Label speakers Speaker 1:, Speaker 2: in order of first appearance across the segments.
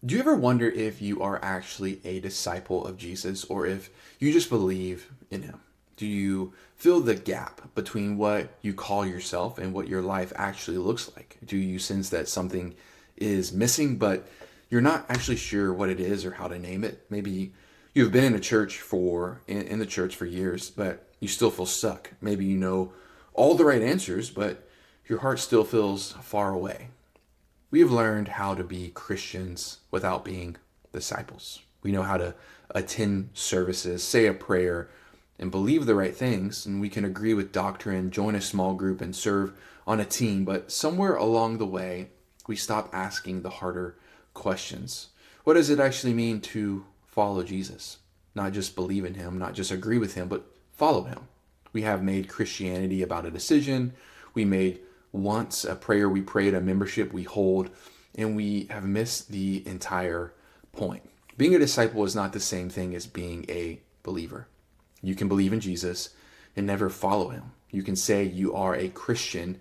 Speaker 1: Do you ever wonder if you are actually a disciple of Jesus or if you just believe in him? Do you feel the gap between what you call yourself and what your life actually looks like? Do you sense that something is missing, but you're not actually sure what it is or how to name it? Maybe you've been in a church in the church for years, but you still feel stuck. Maybe you know all the right answers, but your heart still feels far away. We have learned how to be Christians without being disciples. We know how to attend services, say a prayer, and believe the right things, and we can agree with doctrine, join a small group, and serve on a team. But somewhere along the way, we stop asking the harder questions. What does it actually mean to follow Jesus? Not just believe in him, not just agree with him, but follow him. We have made Christianity about a decision. We made once a prayer we prayed, a membership we hold, and we have missed the entire point. Being a disciple is not the same thing as being a believer. You can believe in Jesus and never follow him. You can say you are a Christian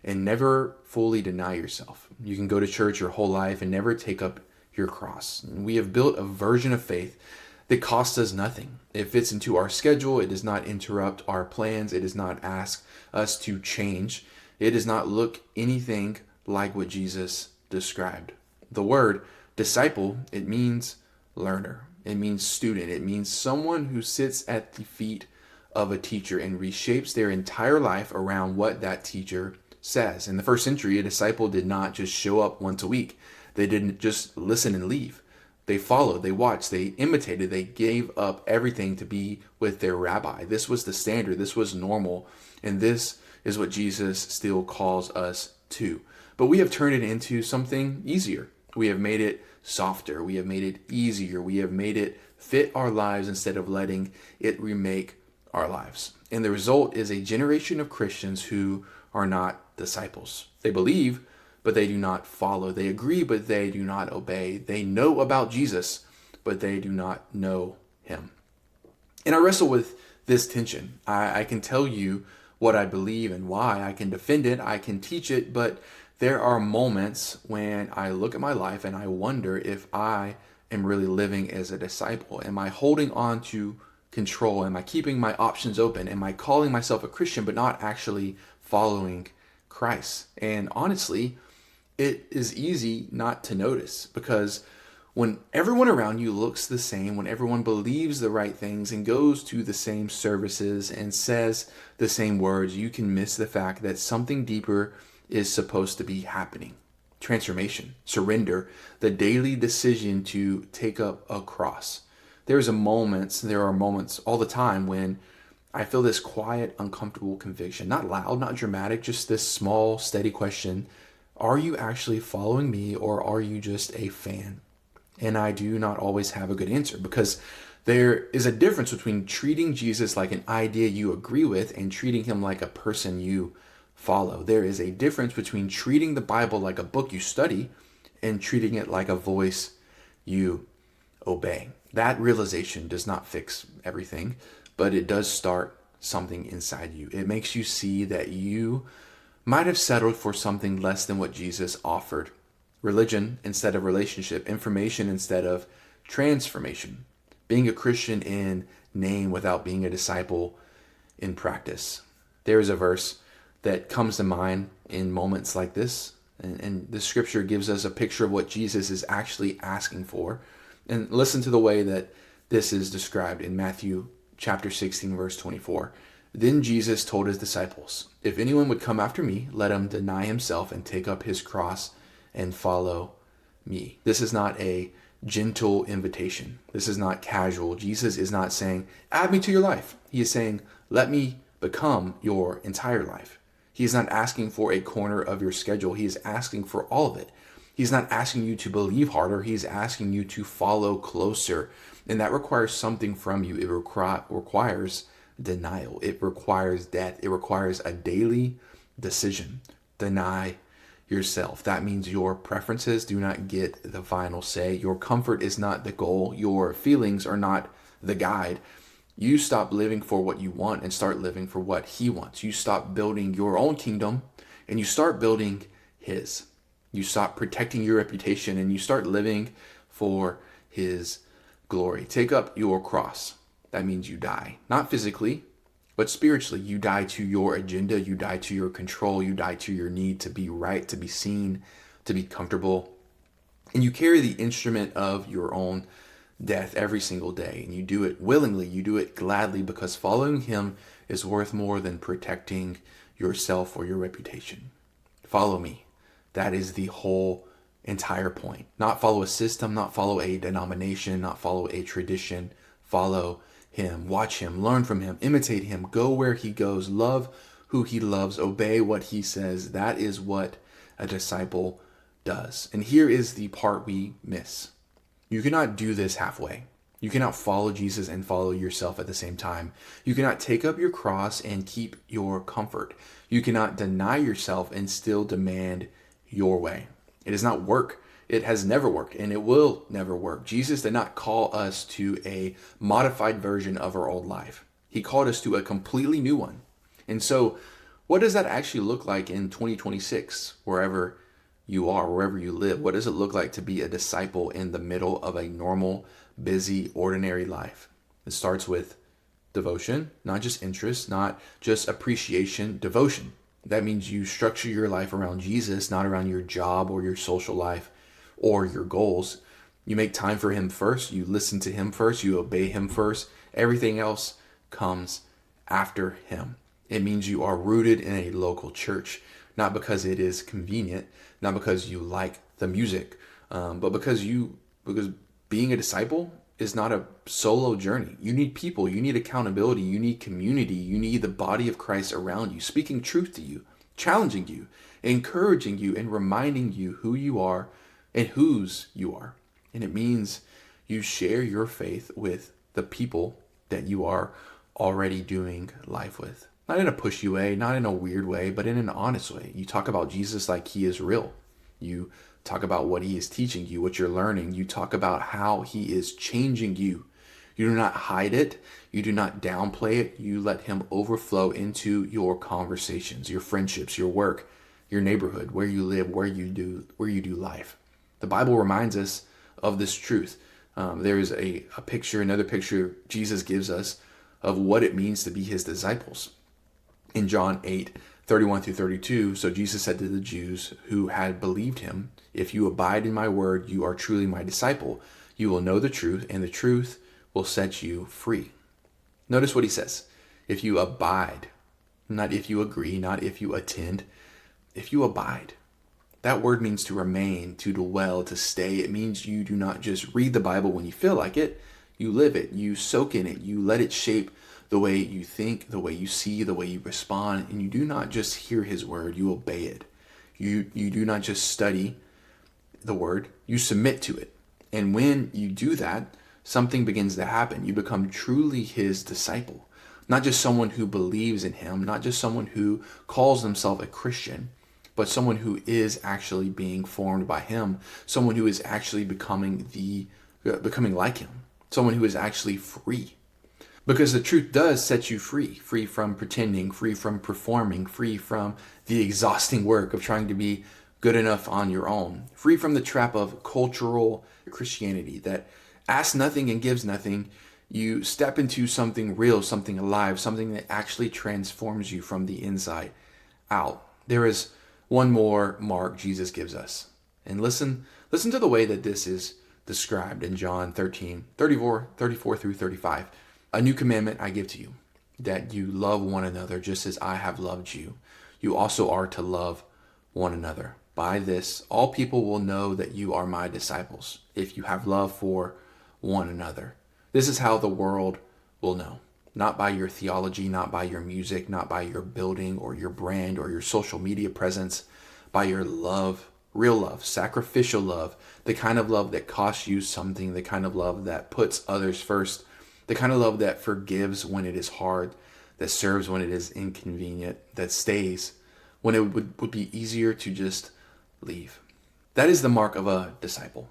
Speaker 1: and never fully deny yourself. You can go to church your whole life and never take up your cross. And we have built a version of faith that costs us nothing. It fits into our schedule. It does not interrupt our plans. It does not ask us to change. It does not look anything like what Jesus described. The word disciple, it means learner. It means student. It means someone who sits at the feet of a teacher and reshapes their entire life around what that teacher says. In the first century, a disciple did not just show up once a week. They didn't just listen and leave. They followed, they watched, they imitated, they gave up everything to be with their rabbi. This was the standard, this was normal, and this is what Jesus still calls us to. But we have turned it into something easier. We have made it softer, we have made it easier, we have made it fit our lives instead of letting it remake our lives. And the result is a generation of Christians who are not disciples. They believe, but they do not follow. They agree, but they do not obey. They know about Jesus, but they do not know him. And I wrestle with this tension. I can tell you what I believe and why. I can defend it. I can teach it. But there are moments when I look at my life and I wonder if I am really living as a disciple. Am I holding on to control? Am I keeping my options open? Am I calling myself a Christian but not actually following Christ? And honestly, it is easy not to notice because when everyone around you looks the same, when everyone believes the right things and goes to the same services and says the same words, you can miss the fact that something deeper is supposed to be happening. Transformation, surrender, the daily decision to take up a cross. There are moments all the time when I feel this quiet, uncomfortable conviction, not loud, not dramatic, just this small, steady question. Are you actually following me or are you just a fan? And I do not always have a good answer because there is a difference between treating Jesus like an idea you agree with and treating him like a person you follow. There is a difference between treating the Bible like a book you study and treating it like a voice you obey. That realization does not fix everything, but it does start something inside you. It makes you see that you might have settled for something less than what Jesus offered. Religion instead of relationship, information instead of transformation. Being a Christian in name without being a disciple in practice. There is a verse that comes to mind in moments like this, and the scripture gives us a picture of what Jesus is actually asking for. And listen to the way that this is described in Matthew chapter 16, verse 24. Then Jesus told his disciples, if anyone would come after me, let him deny himself and take up his cross and follow me. This is not a gentle invitation. This is not casual. Jesus is not saying, add me to your life. He is saying, let me become your entire life. He is not asking for a corner of your schedule. He is asking for all of it. He's not asking you to believe harder. He's asking you to follow closer. And that requires something from you. It requires denial. It requires death. It requires a daily decision. Deny yourself. That means your preferences do not get the final say. Your comfort is not the goal. Your feelings are not the guide. You stop living for what you want and start living for what he wants. You stop building your own kingdom and you start building his. You stop protecting your reputation and you start living for his glory. Take up your cross. That means you die, not physically, but spiritually. You die to your agenda. You die to your control. You die to your need to be right, to be seen, to be comfortable. And you carry the instrument of your own death every single day. And you do it willingly. You do it gladly, because following him is worth more than protecting yourself or your reputation. Follow me. That is the whole entire point. Not follow a system, not follow a denomination, not follow a tradition. Follow him, watch him, learn from him, imitate him, go where he goes, love who he loves, obey what he says. That is what a disciple does. And here is the part we miss. You cannot do this halfway. You cannot follow Jesus and follow yourself at the same time. You cannot take up your cross and keep your comfort. You cannot deny yourself and still demand your way. It does not work. It has never worked, and it will never work. Jesus did not call us to a modified version of our old life. He called us to a completely new one. And so, what does that actually look like in 2026, wherever you are, wherever you live? What does it look like to be a disciple in the middle of a normal, busy, ordinary life? It starts with devotion, not just interest, not just appreciation, devotion. That means you structure your life around Jesus, not around your job or your social life or your goals. You make time for him first. You listen to him first. You obey him first. Everything else comes after him. It means you are rooted in a local church, not because it is convenient, not because you like the music, but because being a disciple is not a solo journey. You need people. You need accountability. You need community. You need the body of Christ around you, speaking truth to you, challenging you, encouraging you, and reminding you who you are and whose you are. And it means you share your faith with the people that you are already doing life with. Not in a pushy way, not in a weird way, but in an honest way. You talk about Jesus like he is real. You talk about what he is teaching you, what you're learning. You talk about how he is changing you. You do not hide it. You do not downplay it. You let him overflow into your conversations, your friendships, your work, your neighborhood, where you live, where you do life. The Bible reminds us of this truth. There is another picture Jesus gives us of what it means to be his disciples. In John 8:31-32, so Jesus said to the Jews who had believed him, "If you abide in my word, you are truly my disciple. You will know the truth, and the truth will set you free." Notice what he says. If you abide, not if you agree, not if you attend, if you abide. That word means to remain, to dwell, to stay. It means you do not just read the Bible when you feel like it. You live it. You soak in it. You let it shape the way you think, the way you see, the way you respond. And you do not just hear his word. You obey it. You do not just study the word. You submit to it. And when you do that, something begins to happen. You become truly his disciple. Not just someone who believes in him. Not just someone who calls themselves a Christian, but someone who is actually being formed by him, someone who is actually becoming like him, someone who is actually free. Because the truth does set you free, free from pretending, free from performing, free from the exhausting work of trying to be good enough on your own, free from the trap of cultural Christianity that asks nothing and gives nothing. You step into something real, something alive, something that actually transforms you from the inside out. There is one more mark Jesus gives us. And listen to the way that this is described in John 13:34-35. "A new commandment I give to you, that you love one another just as I have loved you. You also are to love one another. By this, all people will know that you are my disciples, if you have love for one another. This is how the world will know. Not by your theology, not by your music, not by your building or your brand or your social media presence, by your love, real love, sacrificial love, the kind of love that costs you something, the kind of love that puts others first, the kind of love that forgives when it is hard, that serves when it is inconvenient, that stays when it would be easier to just leave." That is the mark of a disciple.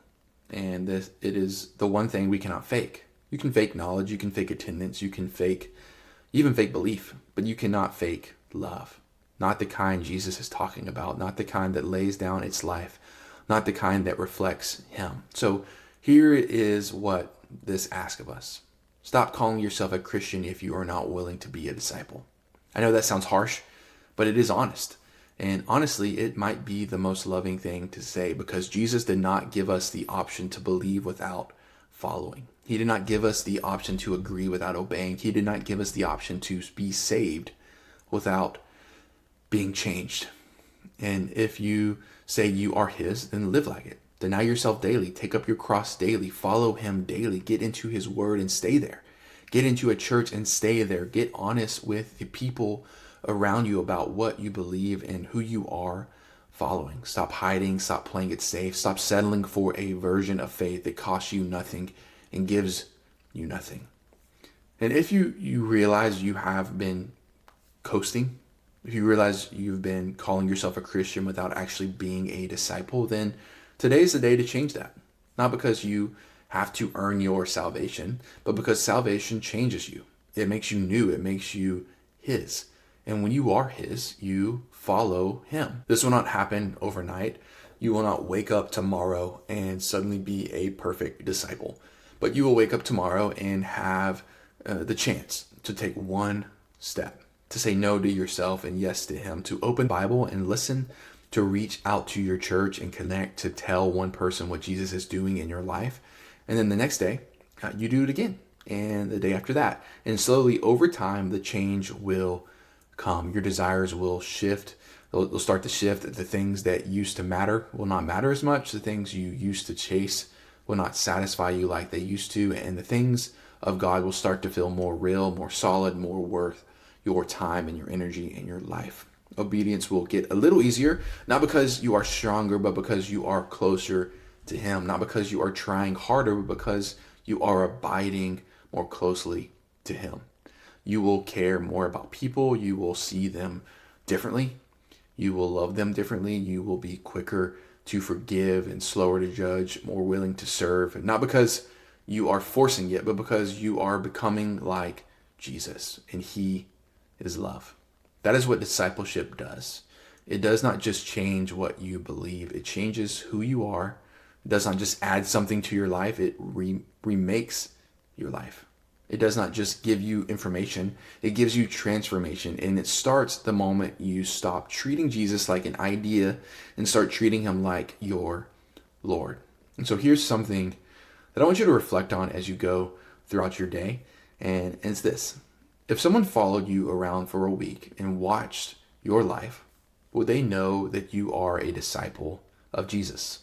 Speaker 1: And it is the one thing we cannot fake. You can fake knowledge, you can fake attendance, you can even fake belief, but you cannot fake love. Not the kind Jesus is talking about, not the kind that lays down its life, not the kind that reflects him. So Here is what this asks of us. Stop calling yourself a Christian if you are not willing to be a disciple. I know that sounds harsh, but it is honest. And honestly, it might be the most loving thing to say, because Jesus did not give us the option to believe without following. He did not give us the option to agree without obeying. He did not give us the option to be saved without being changed. And if you say you are his, then live like it. Deny yourself daily. Take up your cross daily. Follow him daily. Get into his word and stay there. Get into a church and stay there. Get honest with the people around you about what you believe and who you are following. Stop hiding. Stop playing it safe. Stop settling for a version of faith that costs you nothing and gives you nothing. And if you realize you have been coasting, if you realize you've been calling yourself a Christian without actually being a disciple, then today's the day to change that. Not because you have to earn your salvation, but because salvation changes you. It makes you new. It makes you his. And when you are his, you follow him. This will not happen overnight. You will not wake up tomorrow and suddenly be a perfect disciple. But you will wake up tomorrow and have the chance to take one step, to say no to yourself and yes to him, to open the Bible and listen, to reach out to your church and connect, to tell one person what Jesus is doing in your life. And then the next day, you do it again. And the day after that. And slowly over time, the change will come. Your desires will shift. They'll start to shift. The things that used to matter will not matter as much. The things you used to chase will not satisfy you like they used to. And the things of God will start to feel more real, more solid, more worth your time and your energy and your life. Obedience will get a little easier, not because you are stronger, but because you are closer to him. Not because you are trying harder, but because you are abiding more closely to him. You will care more about people. You will see them differently. You will love them differently. You will be quicker to forgive and slower to judge, more willing to serve. Not because you are forcing it, but because you are becoming like Jesus, and he is love. That is what discipleship does. It does not just change what you believe. It changes who you are. It does not just add something to your life. It remakes your life. It does not just give you information. It gives you transformation. And it starts the moment you stop treating Jesus like an idea and start treating him like your Lord. And so here's something that I want you to reflect on as you go throughout your day. And it's this. If someone followed you around for a week and watched your life, would they know that you are a disciple of Jesus?